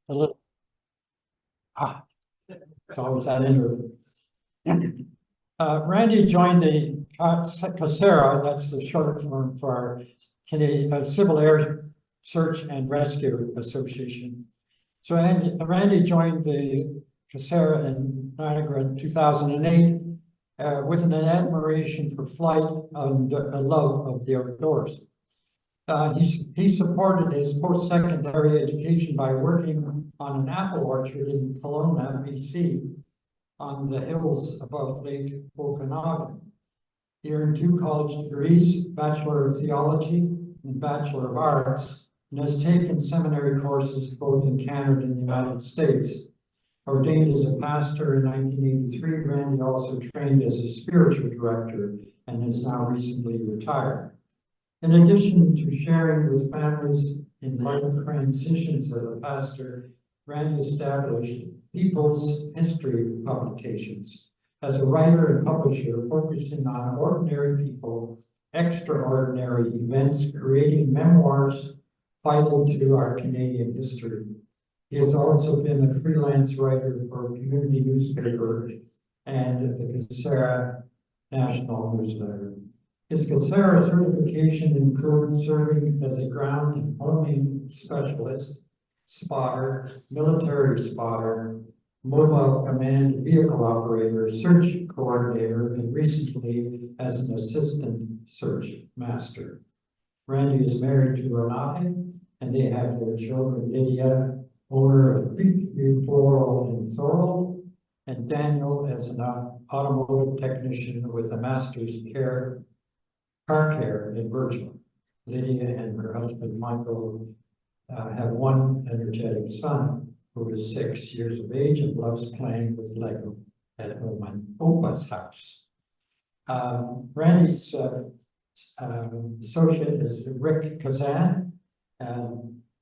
a little. It's always that interview. Randy joined the CASARA, that's the short form for our Canadian Civil Air Search and Rescue Association. So Randy joined the CASARA in Niagara in 2008 with an admiration for flight and a love of the outdoors. He supported his post-secondary education by working on an apple orchard in Kelowna, BC, on the hills above Lake Okanagan. He earned 2 college degrees, Bachelor of Theology and Bachelor of Arts, and has taken seminary courses both in Canada and the United States. Ordained as a pastor in 1983, Randy also trained as a spiritual director and is now recently retired. In addition to sharing with families in life transitions as a pastor, Randy established People's History Publications as a writer and publisher focusing on ordinary people, extraordinary events, creating memoirs vital to our Canadian history. He has also been a freelance writer for a community newspaper and the CASARA National Newsletter. His CASARA certification includes serving as a ground and homing specialist, spotter, military spotter, mobile command vehicle operator, search coordinator, and recently as an assistant search master. Randy is married to Renate, and they have their children, Lydia, owner of Creekview Floral in Thorold, and Daniel as an automotive technician with a master's car care in Virgil. Lydia and her husband, Michael, have one energetic son who is 6 years of age and loves playing with Lego at home in Opa's house. Randy's associate is Rick Kazan.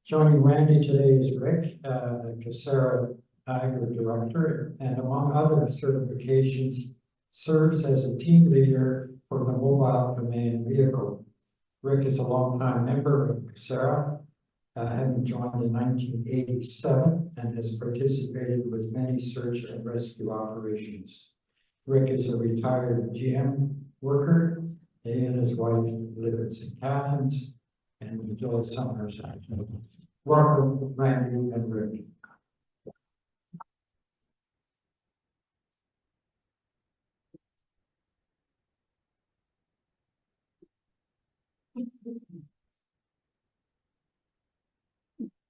Joining Randy today is Rick, CASARA Niagara director, and among other certifications, serves as a team leader for the mobile command vehicle. Rick is a longtime member of CASARA, having joined in 1987 and has participated with many search and rescue operations. Rick is a retired GM worker. He and his wife live in St. Catharines and enjoy summers. Welcome, Randy and Rick.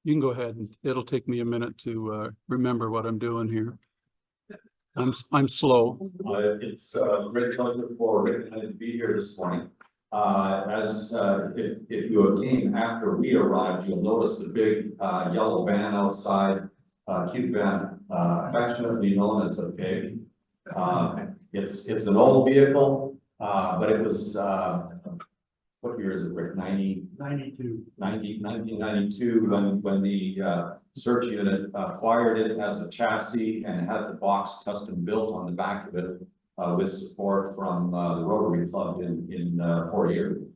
You can go ahead, and it'll take me a minute to remember what I'm doing here. I'm slow. It's a great pleasure for Rick and I to be here this morning. If you came after we arrived, you'll notice the big yellow van outside, cute van, affectionately known as the Pig. It's an old vehicle, but it was what year is it, Rick? 1992 when the search unit acquired it as a chassis and had the box custom built on the back of it with support from the Rotary Club in Fort Erie.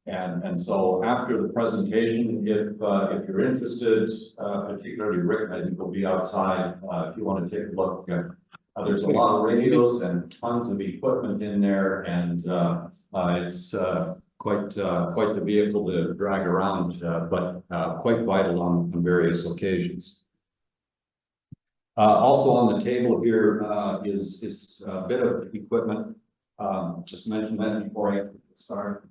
And so after the presentation, if you're interested, particularly Rick, I think will be outside if you want to take a look. There's a lot of radios and tons of equipment in there, and it's quite the vehicle to drag around, but quite vital on various occasions. Also on the table here is a bit of equipment. Just mention that before I start.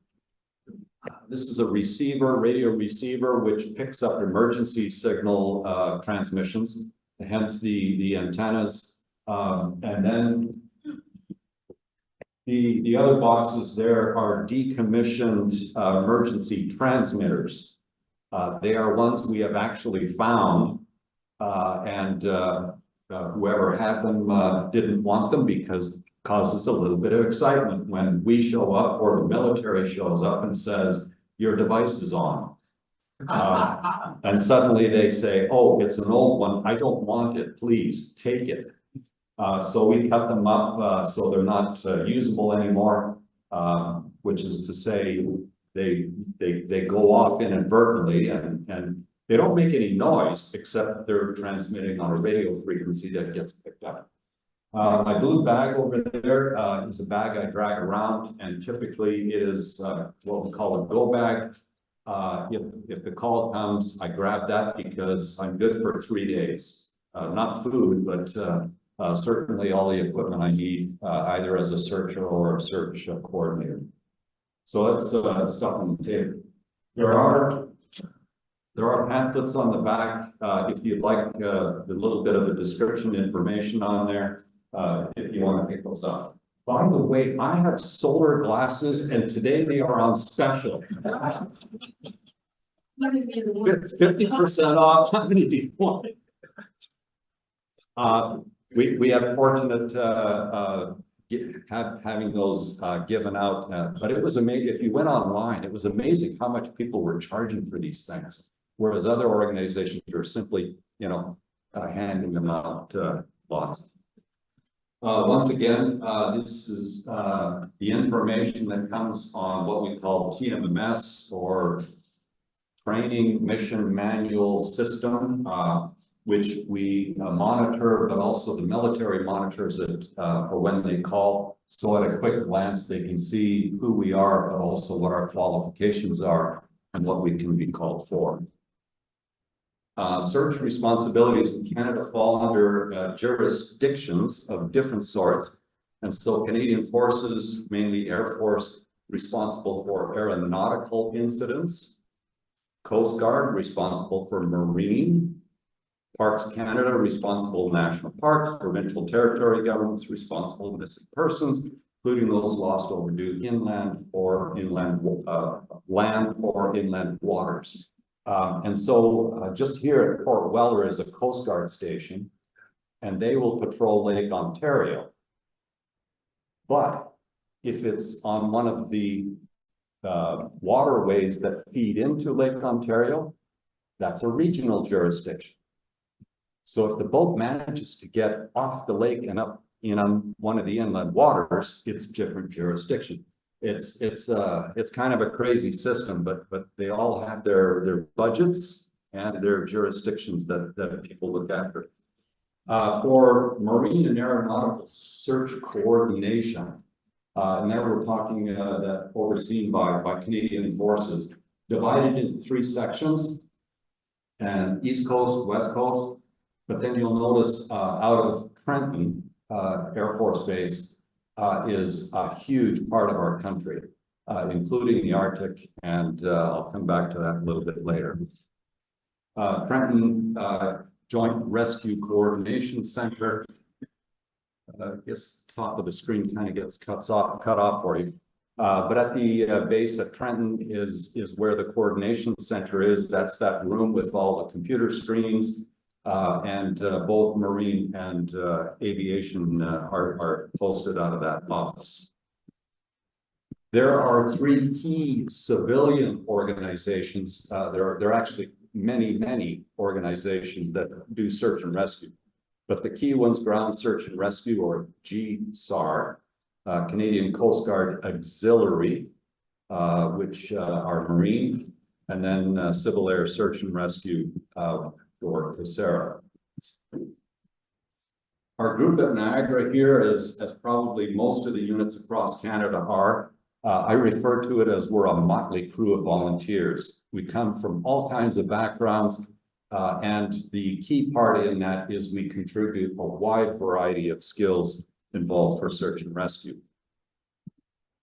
This is a receiver, radio receiver, which picks up emergency signal transmissions, hence the antennas. And then the other boxes there are decommissioned emergency transmitters. They are ones we have actually found, and whoever had them didn't want them because it causes a little bit of excitement when we show up or the military shows up and says, your device is on. And suddenly they say, oh, it's an old one. I don't want it. Please take it. So we cut them up so they're not usable anymore, which is to say they go off inadvertently and They don't make any noise except they're transmitting on a radio frequency that gets picked up. My blue bag over there is a bag I drag around, and typically it is what we call a go bag. If the call comes, I grab that because I'm good for 3 days. Not food, but certainly all the equipment I need, either as a searcher or a search coordinator. So that's stuff on the table. There are pamphlets on the back if you'd like a little bit of a description information on there. If you want to pick those up. By the way, I have solar glasses and today they are on special. 50% off. How many do you want? We have fortunate having those given out, but it was amazing. If you went online, it was amazing how much people were charging for these things, whereas other organizations are simply, handing them out lots. Once again, this is the information that comes on what we call TMMS, or Training Mission Manual System, which we monitor, but also the military monitors it for when they call. So at a quick glance, they can see who we are, but also what our qualifications are and what we can be called for. Search responsibilities in Canada fall under jurisdictions of different sorts. And so Canadian Forces, mainly Air Force, responsible for aeronautical incidents. Coast Guard, responsible for marine. Parks Canada, responsible national parks. Provincial territory governments, responsible missing persons, including those lost or overdue inland or inland land or inland waters. And so just here at Port Weller is a Coast Guard station, and they will patrol Lake Ontario. But if it's on one of the waterways that feed into Lake Ontario, that's a regional jurisdiction. So if the boat manages to get off the lake and up on one of the inland waters, it's different jurisdiction. It's kind of a crazy system, but they all have their budgets and their jurisdictions that people look after. For marine and aeronautical search coordination, and there we're talking that overseen by Canadian Forces, divided into 3 sections, and East Coast, West Coast. But then you'll notice out of Trenton Air Force Base is a huge part of our country, including the Arctic, and I'll come back to that a little bit later. Trenton Joint Rescue Coordination Center. I guess top of the screen kind of gets cut off for you. But at the base at Trenton is where the coordination center is. That's that room with all the computer screens, and both marine and aviation are posted out of that office. There are 3 key civilian organizations. There are actually many organizations that do search and rescue. But the key ones, Ground Search and Rescue, or GSAR, Canadian Coast Guard Auxiliary, which are Marine, and then Civil Air Search and Rescue for CASARA. Our group at Niagara here, as probably most of the units across Canada are, I refer to it as we're a motley crew of volunteers. We come from all kinds of backgrounds. And the key part in that is we contribute a wide variety of skills involved for search and rescue.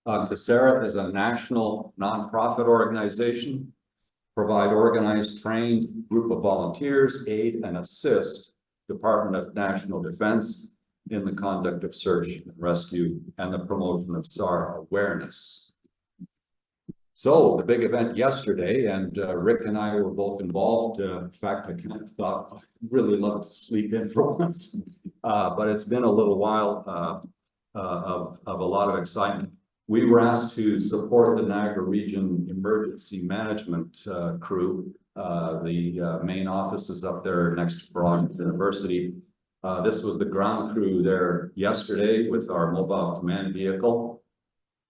CASARA is a national nonprofit organization, provide organized, trained group of volunteers, aid and assist Department of National Defense in the conduct of search and rescue and the promotion of SAR awareness. So the big event yesterday, and Rick and I were both involved. In fact, I kind of thought I'd really love to sleep in for once, but it's been a little while of a lot of excitement. We were asked to support the Niagara Region Emergency Management crew. The main office is up there next to Broad University. This was the ground crew there yesterday with our mobile command vehicle.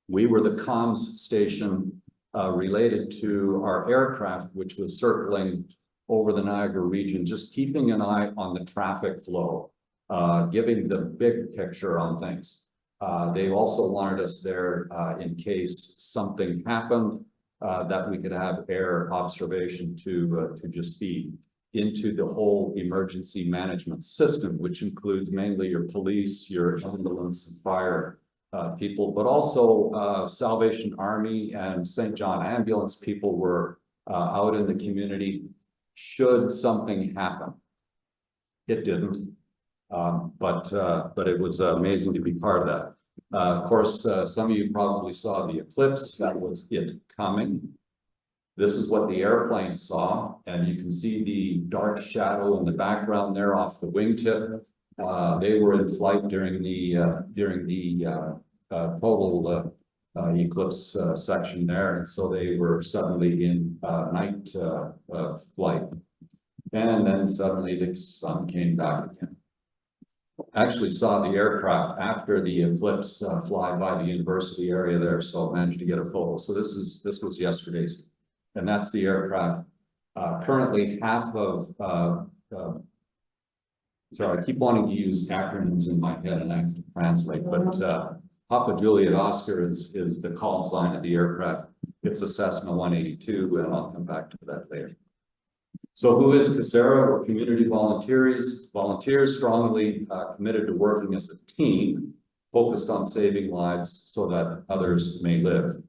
We were the comms station related to our aircraft, which was circling over the Niagara region, just keeping an eye on the traffic flow, giving the big picture on things. They also wanted us there in case something happened, that we could have air observation to just feed into the whole emergency management system, which includes mainly your police, your ambulance and fire people, but also Salvation Army and St. John ambulance people were out in the community should something happen. It didn't, but it was amazing to be part of that. Of course, some of you probably saw the eclipse. That was it coming. This is what the airplane saw, and you can see the dark shadow in the background there off the wingtip. They were in flight during the total eclipse section there, and so they were suddenly in night flight, and then suddenly the sun came back again. Actually saw the aircraft after the eclipse fly by the university area there, so managed to get a photo. So this was yesterday's, and that's the aircraft. Currently, half of sorry, I keep wanting to use acronyms in my head, and I have to translate, but Papa Juliet Oscar is the call sign of the aircraft. It's a Cessna 182, and I'll come back to that later. So who is CASARA? We're community volunteers strongly committed to working as a team, focused on saving lives so that others may live.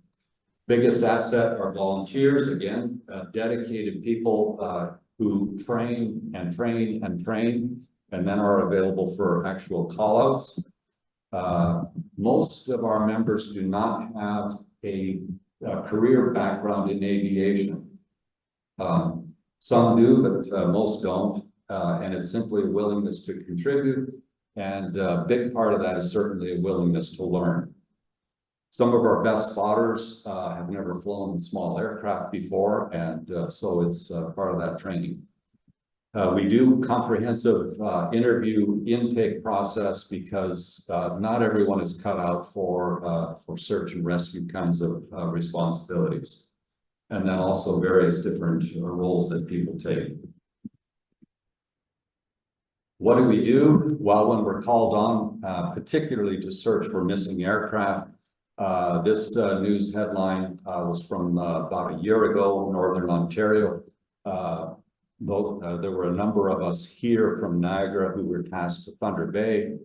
Biggest asset are volunteers, again, dedicated people who train and train and train, and then are available for actual call-outs. Most of our members do not have a career background in aviation. Some do, but most don't, and it's simply a willingness to contribute, and a big part of that is certainly a willingness to learn. Some of our best spotters have never flown in small aircraft before, and so it's part of that training. We do comprehensive interview intake process because not everyone is cut out for search and rescue kinds of responsibilities. And then also various different roles that people take. What do we do? Well, when we're called on, particularly to search for missing aircraft, this news headline was from about a year ago, Northern Ontario. There were a number of us here from Niagara who were tasked to Thunder Bay.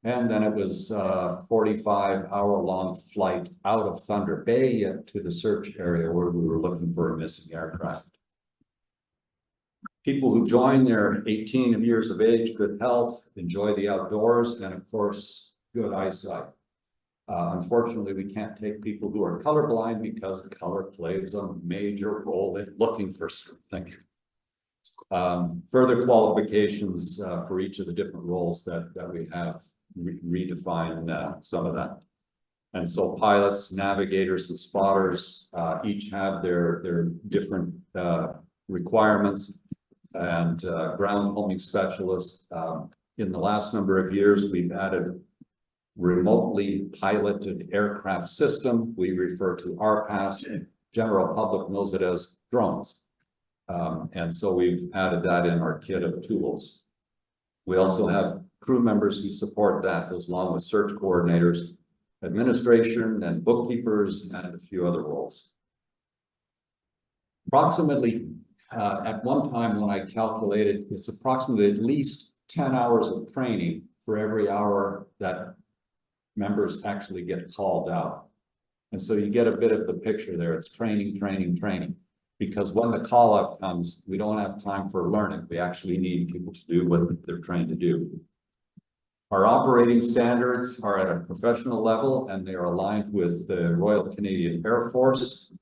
And then it was a 45-hour-long flight out of Thunder Bay to the search area where we were looking for a missing aircraft. People who join, they're 18 years of age, good health, enjoy the outdoors, and of course, good eyesight. Unfortunately, we can't take people who are colorblind because color plays a major role in looking for something. Further qualifications for each of the different roles that we have redefine some of that. And so pilots, navigators, and spotters each have their different requirements, and ground homing specialists. In the last number of years, we've added remotely piloted aircraft system. We refer to RPAS. General public knows it as drones. And so we've added that in our kit of tools. We also have crew members who support that, along with search coordinators, administration and bookkeepers, and a few other roles. Approximately, at one time when I calculated, it's approximately at least 10 hours of training for every hour that members actually get called out. And so you get a bit of the picture there. It's training, training, training. Because when the call out comes, we don't have time for learning. We actually need people to do what they're trained to do. Our operating standards are at a professional level, and they are aligned with the Royal Canadian Air Force.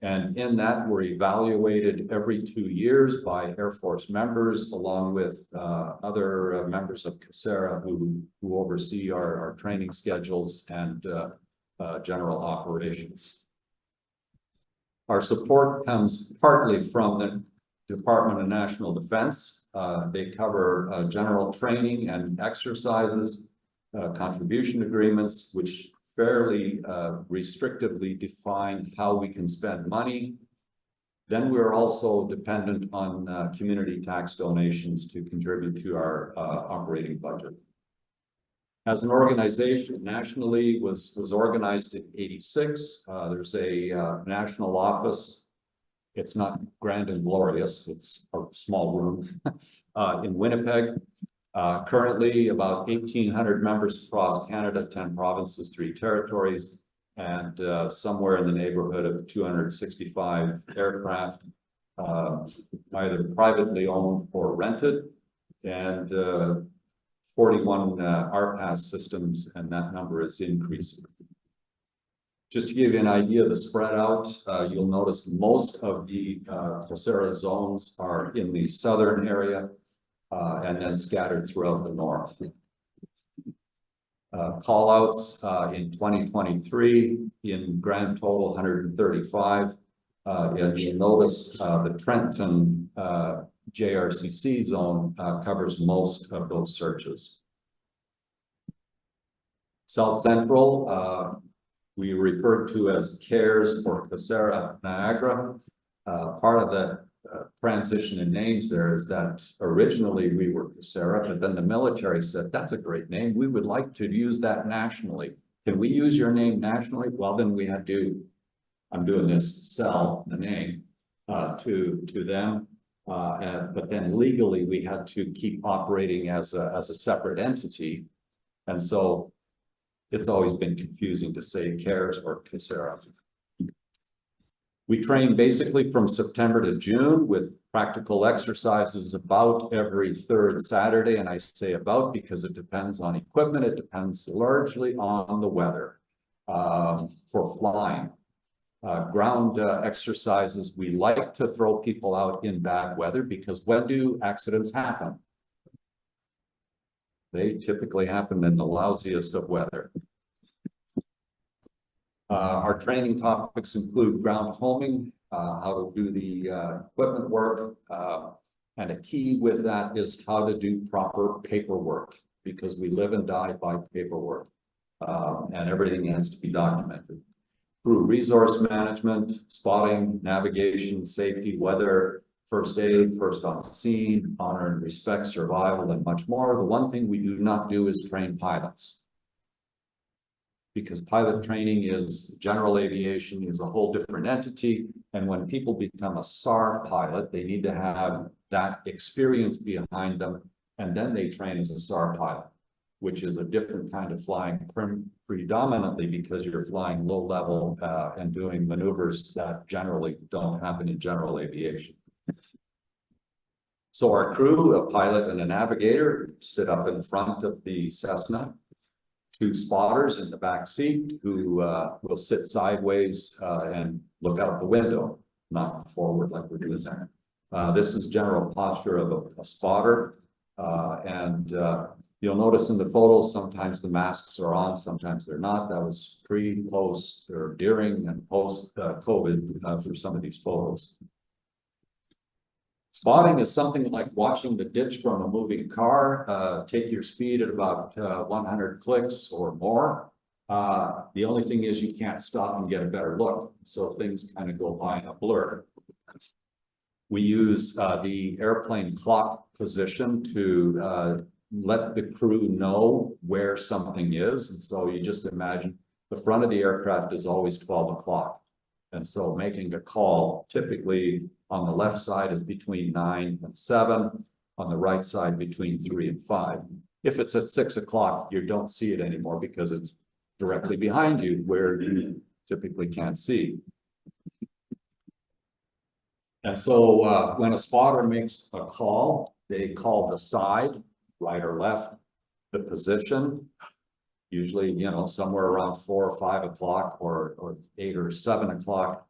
And in that, we're evaluated every 2 years by Air Force members, along with other members of CASARA who oversee our training schedules and general operations. Our support comes partly from the Department of National Defense. They cover general training and exercises, contribution agreements, which fairly restrictively define how we can spend money. Then we're also dependent on community tax donations to contribute to our operating budget. As an organization, nationally was organized in '86. There's a national office. It's not grand and glorious. It's a small room in Winnipeg. Currently about 1,800 members across Canada, 10 provinces, 3 territories, and somewhere in the neighborhood of 265 aircraft, either privately owned or rented, and 41 RPAS systems, and that number is increasing. Just to give you an idea of the spread out, you'll notice most of the CASARA zones are in the southern area and then scattered throughout the north. Call outs in 2023 in grand total 135. And you'll notice the Trenton JRCC zone covers most of those searches. South Central, we refer to as CARES or CASARA Niagara. Part of the transition in names there is that originally we were CASARA, but then the military said, that's a great name. We would like to use that nationally. Can we use your name nationally? Well, then we had to, I'm doing this, sell the name to them. But then legally we had to keep operating as a separate entity. And so it's always been confusing to say CARES or CASARA. We train basically from September to June with practical exercises about every 3rd Saturday. And I say about because it depends on equipment. It depends largely on the weather for flying. Ground exercises, we like to throw people out in bad weather because when do accidents happen? They typically happen in the lousiest of weather. Our training topics include ground homing, how to do the equipment work, and a key with that is how to do proper paperwork because we live and die by paperwork, and everything has to be documented. Through resource management, spotting, navigation, safety, weather, first aid, first on scene, honor and respect, survival, and much more. The one thing we do not do is train pilots. Because pilot training is general aviation, is a whole different entity. And when people become a SAR pilot, they need to have that experience behind them. And then they train as a SAR pilot, which is a different kind of flying predominantly because you're flying low level and doing maneuvers that generally don't happen in general aviation. So our crew, a pilot and a navigator, sit up in front of the Cessna. 2 spotters in the back seat who will sit sideways and look out the window, not forward like we're doing there. This is general posture of a spotter. You'll notice in the photos, sometimes the masks are on, sometimes they're not. That was pre, post, or during and post COVID for some of these photos. Spotting is something like watching the ditch from a moving car. Take your speed at about 100 clicks or more. The only thing is you can't stop and get a better look. So things kind of go by in a blur. We use the airplane clock position to let the crew know where something is. And so you just imagine the front of the aircraft is always 12 o'clock. And so making a call typically on the left side is between 9 and 7, on the right side between 3 and 5. If it's at 6 o'clock, you don't see it anymore because it's directly behind you where you typically can't see. And so when a spotter makes a call, they call the side, right or left, the position, usually, you know, somewhere around 4 or 5 o'clock or 8 or 7 o'clock.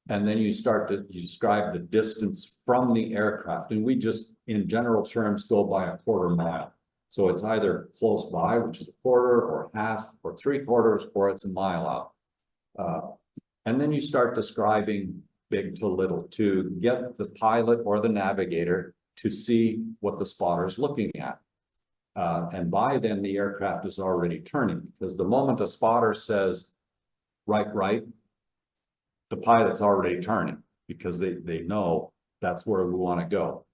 And then you start to describe the distance from the aircraft. And we just, in general terms, go by a quarter mile. So it's either close by, which is a quarter or half or 3/4, or it's a mile out. And then you start describing big to little to get the pilot or the navigator to see what the spotter is looking at. And by then the aircraft is already turning, because the moment a spotter says right, the pilot's already turning. because they know that's where we want to go,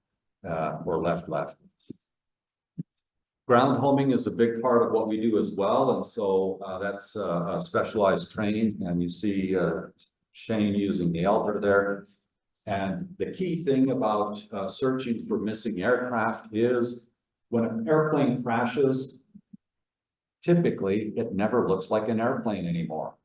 or left. Ground homing is a big part of what we do as well, and so that's a specialized training, and you see Shane using the Elder there. And the key thing about searching for missing aircraft is when an airplane crashes, typically it never looks like an airplane anymore.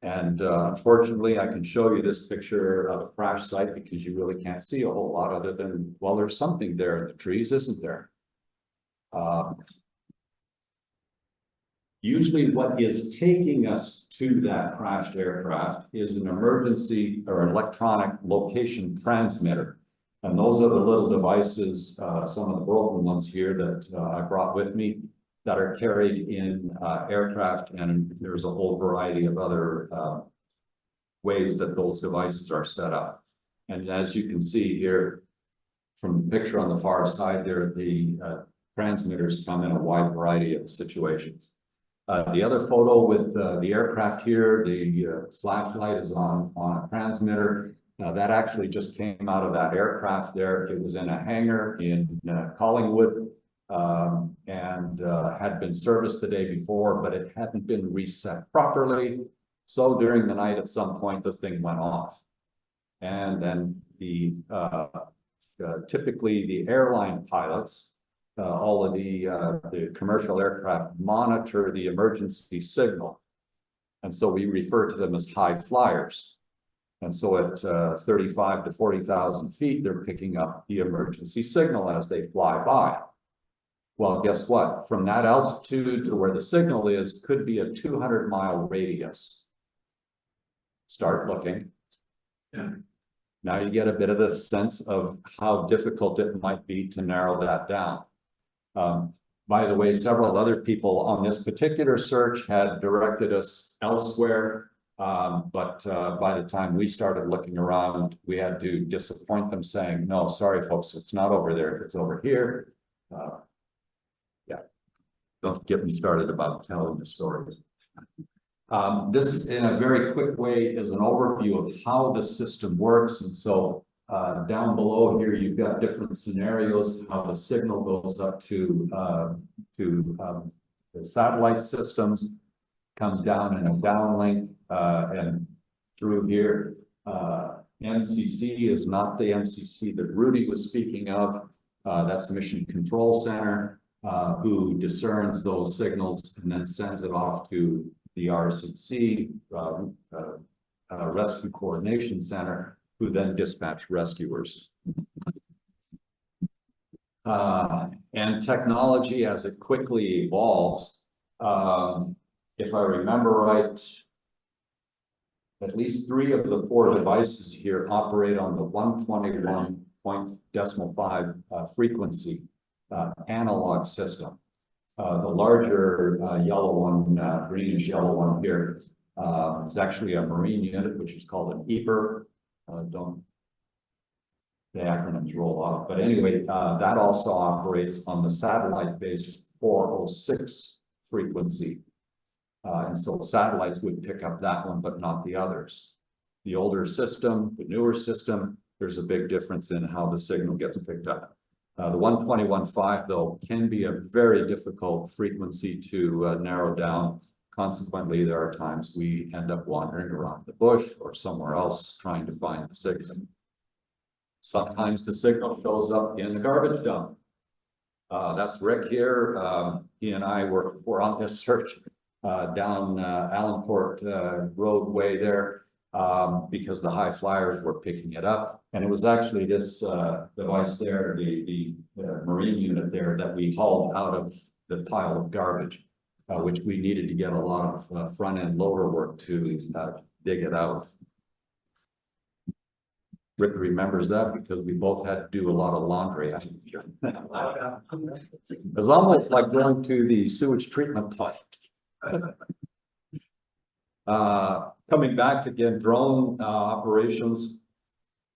And unfortunately, I can show you this picture of a crash site because you really can't see a whole lot other than, well, there's something there in the trees, isn't there? Usually what is taking us to that crashed aircraft is an emergency or an electronic location transmitter. And those are the little devices, some of the broken ones here that I brought with me that are carried in aircraft, and there's a whole variety of other ways that those devices are set up. And as you can see here from the picture on the far side there, the transmitters come in a wide variety of situations. The other photo with the aircraft here, the flashlight is on a transmitter. That actually just came out of that aircraft there. It was in a hangar in Collingwood and had been serviced the day before, but it hadn't been reset properly. So during the night, at some point, the thing went off. And then typically the airline pilots, all of the commercial aircraft monitor the emergency signal. And so we refer to them as high flyers. And so at 35 to 40,000 feet, they're picking up the emergency signal as they fly by. Well, guess what? From that altitude to where the signal is could be a 200-mile radius. Start looking. Yeah. Now you get a bit of the sense of how difficult it might be to narrow that down. By the way, several other people on this particular search had directed us elsewhere, but by the time we started looking around, we had to disappoint them saying, no, sorry, folks, it's not over there, it's over here. Yeah, don't get me started about telling the stories. This, in a very quick way, is an overview of how the system works. And so down below here, you've got different scenarios, how the signal goes up to the satellite systems, comes down in a downlink, and through here. MCC is not the MCC that Rudy was speaking of. That's Mission Control Center, who discerns those signals and then sends it off to the RCC, Rescue Coordination Center, who then dispatch rescuers. And technology, as it quickly evolves, if I remember right, at least 3 of the 4 devices here operate on the 121.5 frequency analog system. The larger yellow one, greenish yellow one here, is actually a marine unit, which is called an EPR. The acronyms roll off, but anyway, that also operates on the satellite-based 406 frequency. And so satellites would pick up that one, but not the others. The older system, the newer system, there's a big difference in how the signal gets picked up. The 121.5 though can be a very difficult frequency to narrow down. Consequently, there are times we end up wandering around the bush or somewhere else trying to find the signal. Sometimes the signal shows up in the garbage dump. That's Rick here. He and I were on this search down Allenport roadway there because the high flyers were picking it up. And it was actually this device there, the marine unit there, that we hauled out of the pile of garbage, which we needed to get a lot of front-end loader work to dig it out. Rick remembers that because we both had to do a lot of laundry. It was almost like going to the sewage treatment plant. Coming back again, drone operations.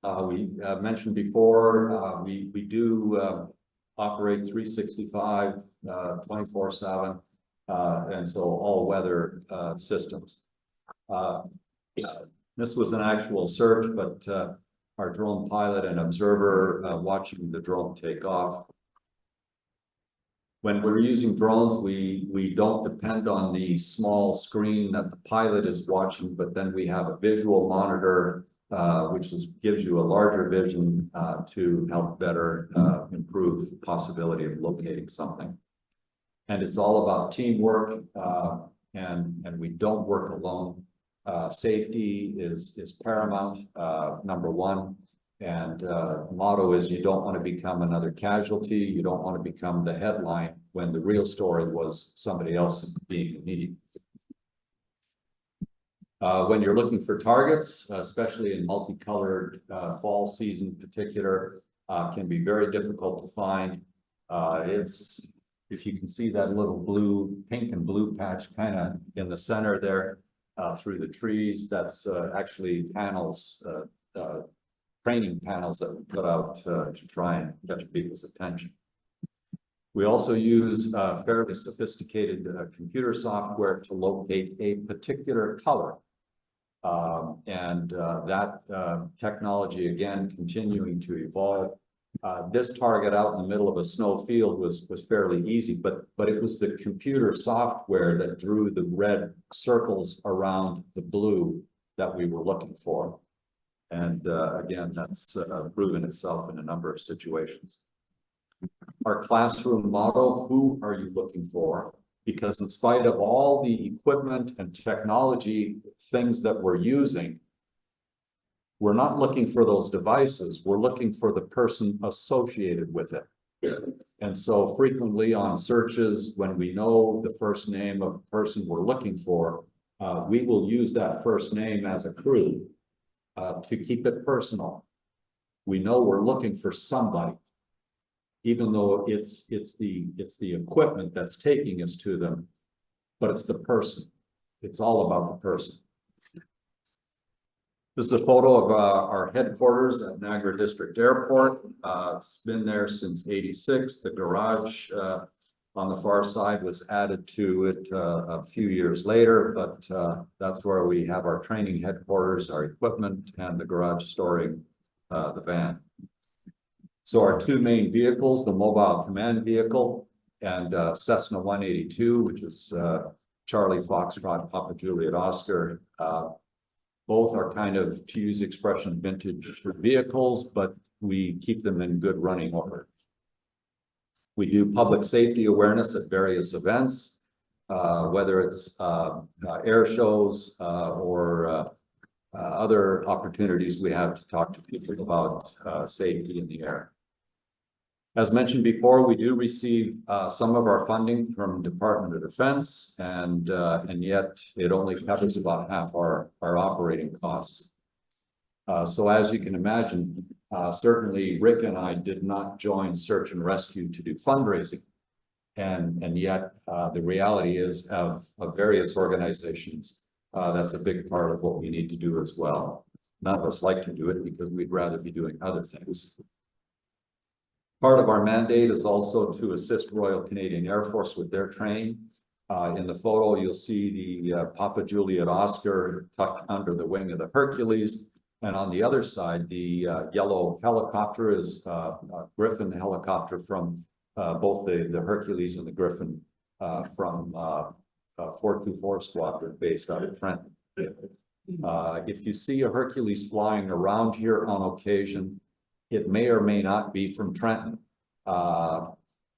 We mentioned before, we do operate 365, 24/7, and so all weather systems. This was an actual search, but our drone pilot and observer watching the drone take off. When we're using drones, we don't depend on the small screen that the pilot is watching, but then we have a visual monitor, which gives you a larger vision to help better improve the possibility of locating something. And it's all about teamwork, and we don't work alone. Safety is paramount, number one. And motto is you don't want to become another casualty. You don't want to become the headline when the real story was somebody else being in need. When you're looking for targets, especially in multicolored fall season in particular, can be very difficult to find. If you can see that little pink and blue patch kind of in the center there through the trees, that's actually panels, training panels that we put out to try and catch people's attention. We also use fairly sophisticated computer software to locate a particular color. That technology, again, continuing to evolve. This target out in the middle of a snow field was fairly easy, but it was the computer software that drew the red circles around the blue that we were looking for. And again, that's proven itself in a number of situations. Our classroom motto, who are you looking for? Because in spite of all the equipment and technology things that we're using, we're not looking for those devices. We're looking for the person associated with it. And so frequently on searches, when we know the first name of the person we're looking for, we will use that first name as a clue to keep it personal. We know we're looking for somebody, even though it's the equipment that's taking us to them, but it's the person. It's all about the person. This is a photo of our headquarters at Niagara District Airport. It's been there since '86. The garage on the far side was added to it a few years later, but that's where we have our training headquarters, our equipment, and the garage storing the van. So our two main vehicles, the mobile command vehicle and Cessna 182, which is Charlie Foxtrot, Papa Juliet Oscar. Both are kind of, to use the expression, vintage vehicles, but we keep them in good running order. We do public safety awareness at various events, whether it's air shows or other opportunities we have to talk to people about safety in the air. As mentioned before, we do receive some of our funding from Department of Defense, and yet it only covers about half our operating costs. So as you can imagine, certainly Rick and I did not join search and rescue to do fundraising. And yet the reality is of various organizations, that's a big part of what we need to do as well. None of us like to do it because we'd rather be doing other things. Part of our mandate is also to assist Royal Canadian Air Force with their training. In the photo, you'll see the Papa Juliet Oscar tucked under the wing of the Hercules. And on the other side, the yellow helicopter is a Griffin helicopter from both the Hercules and the Griffin from 424 Squadron based out of Trenton. If you see a Hercules flying around here on occasion, it may or may not be from Trenton.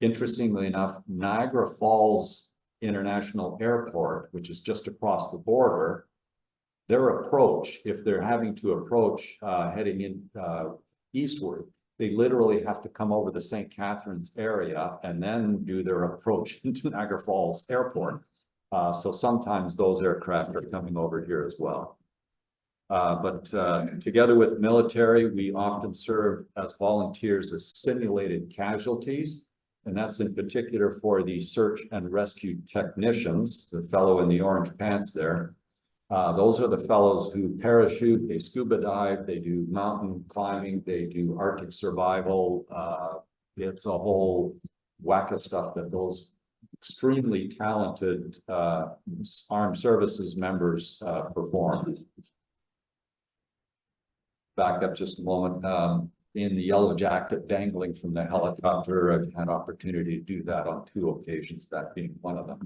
Interestingly enough, Niagara Falls International Airport, which is just across the border, their approach, if they're having to approach heading in eastward, they literally have to come over the St. Catharines area and then do their approach into Niagara Falls Airport. So sometimes those aircraft are coming over here as well. But together with military, we often serve as volunteers as simulated casualties. And that's in particular for the search and rescue technicians, the fellow in the orange pants there. Those are the fellows who parachute, they scuba dive, they do mountain climbing, they do Arctic survival. It's a whole whack of stuff that those extremely talented armed services members perform. back up just a moment. In the yellow jacket dangling from the helicopter, I've had opportunity to do that on 2 occasions, that being one of them.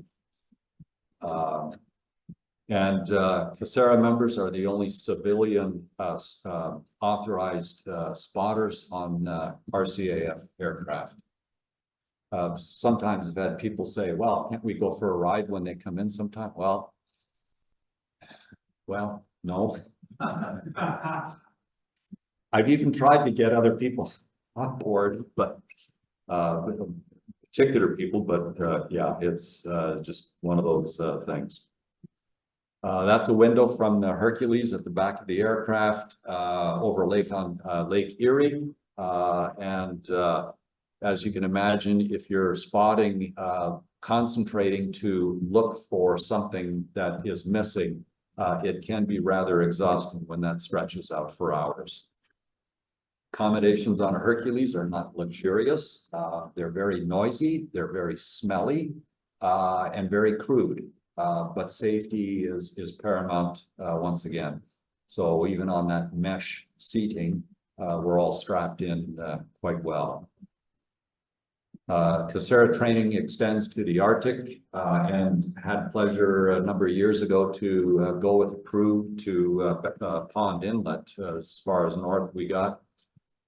CASARA members are the only civilian authorized spotters on RCAF aircraft. Sometimes I've had people say, well, can't we go for a ride when they come in sometime? Well, no. I've even tried to get other people on board, but particular people, but yeah, it's just one of those things. That's a window from the Hercules at the back of the aircraft over Lake Erie. As you can imagine, if you're spotting, concentrating to look for something that is missing, it can be rather exhausting when that stretches out for hours. Accommodations on a Hercules are not luxurious. They're very noisy, they're very smelly, and very crude. But safety is paramount once again. So even on that mesh seating, we're all strapped in quite well. CASARA training extends to the Arctic, and had pleasure a number of years ago to go with a crew to Pond Inlet, as far as north we got,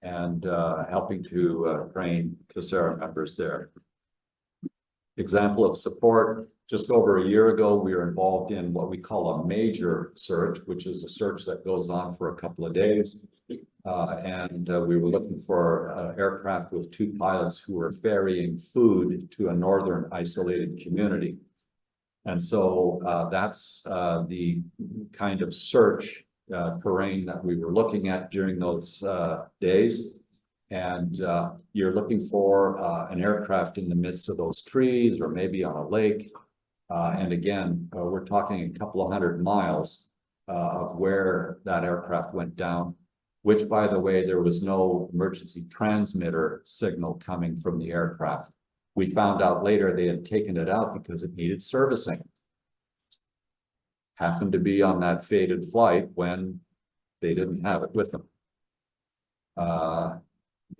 and helping to train CASARA members there. Example of support, just over a year ago, we were involved in what we call a major search, which is a search that goes on for a couple of days. We were looking for an aircraft with 2 pilots who were ferrying food to a northern isolated community. And so that's the kind of search terrain that we were looking at during those days. And you're looking for an aircraft in the midst of those trees or maybe on a lake. And again, we're talking a couple of 100 miles of where that aircraft went down, which, by the way, there was no emergency transmitter signal coming from the aircraft. We found out later they had taken it out because it needed servicing. Happened to be on that fated flight when they didn't have it with them.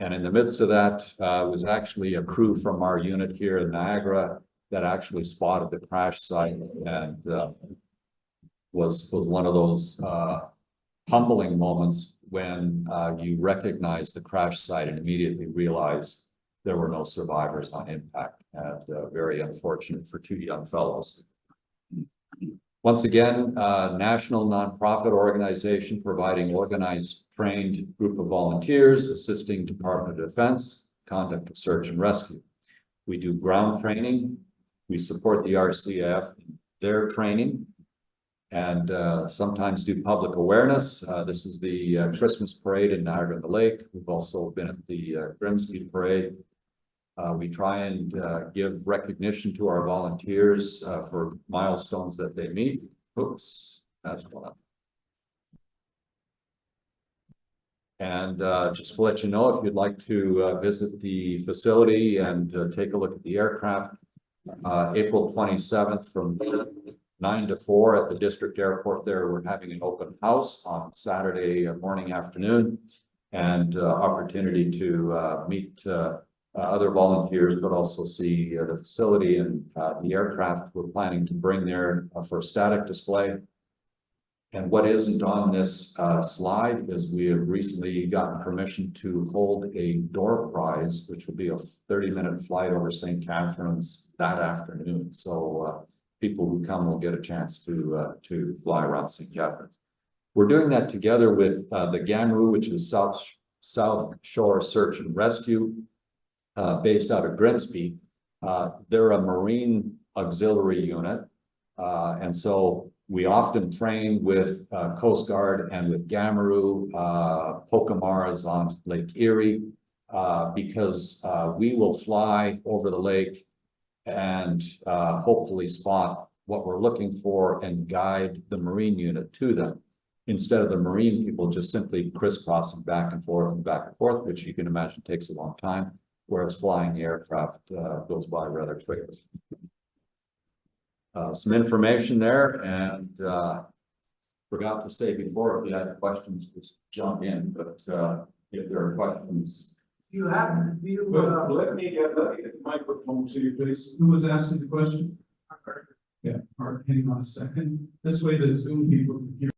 And in the midst of that was actually a crew from our unit here in Niagara that actually spotted the crash site, and was one of those humbling moments when you recognize the crash site and immediately realize there were no survivors on impact, and very unfortunate for 2 young fellows. Once again, national nonprofit organization providing organized, trained group of volunteers assisting Department of Defense, conduct of search and rescue. We do ground training. We support the RCAF in their training, and sometimes do public awareness. This is the Christmas parade in Niagara-on-the-Lake. We've also been at the Grimsby parade. We try and give recognition to our volunteers for milestones that they meet. Oops, that's one. And just to let you know, if you'd like to visit the facility and take a look at the aircraft, April 27th from 9 to 4 at the district airport there, we're having an open house on Saturday morning, afternoon, and opportunity to meet other volunteers, but also see the facility and the aircraft we're planning to bring there for static display. And what isn't on this slide is we have recently gotten permission to hold a door prize, which will be a 30-minute flight over St. Catharines that afternoon. So people who come will get a chance to fly around St. Catharines. We're doing that together with the GAMRU, which is South Shore Search and Rescue, based out of Grimsby. They're a Marine auxiliary unit, and so we often train with Coast Guard and with GAMRU, Pokemaras on Lake Erie, because we will fly over the lake and hopefully spot what we're looking for and guide the Marine unit to them, instead of the Marine people just simply crisscrossing back and forth, which you can imagine takes a long time, whereas flying the aircraft goes by rather quickly. Some information there, and forgot to say before, if you had questions, just jump in, but, if there are questions. Let me get the microphone to you, please. Who was asking the question? Yeah, Art, hang on a second. This way the Zoom people can hear.